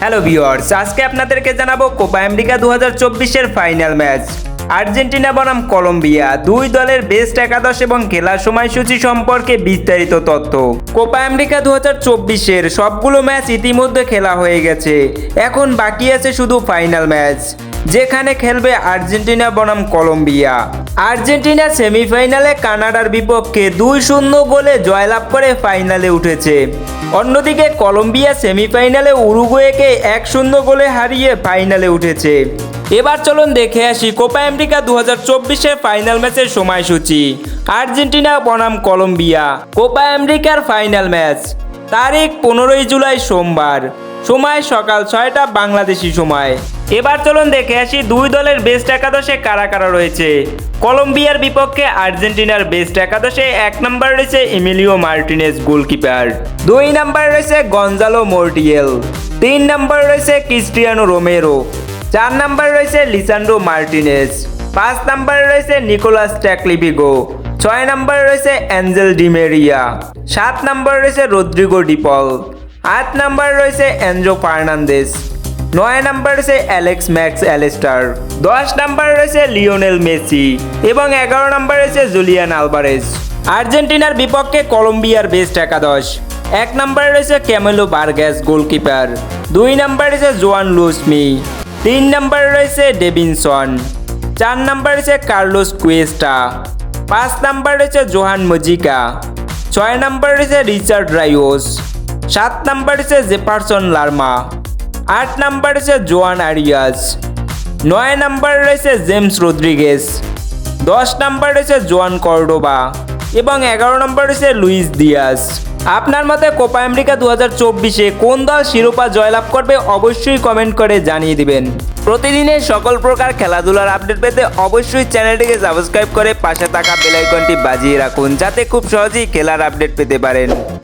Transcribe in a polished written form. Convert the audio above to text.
Hello viewers, আজকে আপনাদেরকে জানাবো কোপা আমেরিকা 2024-এর ফাইনাল ম্যাচ আর্জেন্টিনা বনাম কলম্বিয়া। দুই দলের বেস্ট একাদশ এবং খেলার সময়সূচি সম্পর্কে বিস্তারিত তথ্য। কোপা আমেরিকা 2024-এর সবগুলো ম্যাচ ইতিমধ্যে খেলা হয়ে গেছে, এখন বাকি আছে শুধু ফাইনাল ম্যাচ, যেখানে খেলবে আর্জেন্টিনা বনাম কলম্বিয়া। আর্জেন্টিনা সেমিফাইনালে কানাডার বিপক্ষে 2-0 গোলে জয়লাভ করে ফাইনালে উঠেছে। অন্যদিকে কলম্বিয়া সেমিফাইনালে উরুগুয়েকে 1-0 গোলে হারিয়ে ফাইনালে উঠেছে। এবার চলুন দেখে আসি কোপা আমেরিকা 2024-এর ফাইনাল ম্যাচের সময়সূচি। আর্জেন্টিনা বনাম কলম্বিয়া কোপা আমেরিকার ফাইনাল ম্যাচ, তারিখ 15 জুলাই সোমবার, সময় সকাল 6টা বাংলাদেশি সময়। এবার চলুন দেখে আসি দুই দলের বেস্ট একাদশে কারা কারা রয়েছে। কলম্বিয়ার বিপক্ষে আর্জেন্টিনার বেস্ট একাদশে 1 নম্বর রয়েছে এমিলিও মার্টিনেজ গোলকিপার, 2 নম্বর রয়েছে গঞ্জালো মর্টিয়েল, 3 নম্বর রয়েছে ক্রিস্টিয়ানো রোমেরো, 4 নম্বর রয়েছে লিসান্ড্রো মার্টিনেজ, 5 নম্বর রয়েছে নিকোলাস ট্যাকলিভিগো, 6 নম্বর রয়েছে অ্যাঞ্জেল ডিমেরিয়া, 7 নম্বর রয়েছে রদ্রিগো ডিপল, 8 নম্বর রয়েছে এনজো ফার্নান্দেস, 9 নম্বর রয়েছে অ্যালেক্স ম্যাক্স অ্যালেস্টার, 10 নম্বর রয়েছে লিওনেল মেসি এবং 11 নম্বর রয়েছে জুলিয়ান আলভারেজ। আর্জেন্টিনার বিপক্ষে কলম্বিয়ার বেস্ট একাদশ: 1 নম্বরে রয়েছে ক্যামেলো বার্গাস গোলকিপার, 2 নম্বরে রয়েছে জোয়ান লুসমি, 3 নম্বরে রয়েছে ডেভিনসন, 4 নম্বরে রয়েছে কার্লোস কুয়েস্টা, 5 নম্বরে রয়েছে জোহান মজিকা, 6 নম্বরে রয়েছে রিচার্ড রাইওস, 7 নম্বরে রয়েছে জেফারসন লার্মা, 8 নম্বরে রয়েছে জোয়ান আরিয়াস, 9 নম্বরে রয়েছে জেমস রদ্রিগেস, 10 নম্বরে রয়েছে জোয়ান কর্ডোবা এবং 11 নম্বরে রয়েছে লুইস দিয়াস। আপনার মতে কোপা আমেরিকা 2024-এ কোন দল শিরোপা জয়লাভ করবে অবশ্যই কমেন্ট করে জানিয়ে দিবেন। প্রতিদিনের সকল প্রকার খেলাধুলার আপডেট পেতে অবশ্যই চ্যানেলটিকে সাবস্ক্রাইব করে পাশে থাকা বেল আইকনটি বাজিয়ে রাখুন, যাতে খুব সহজেই খেলার আপডেট পেতে পারেন।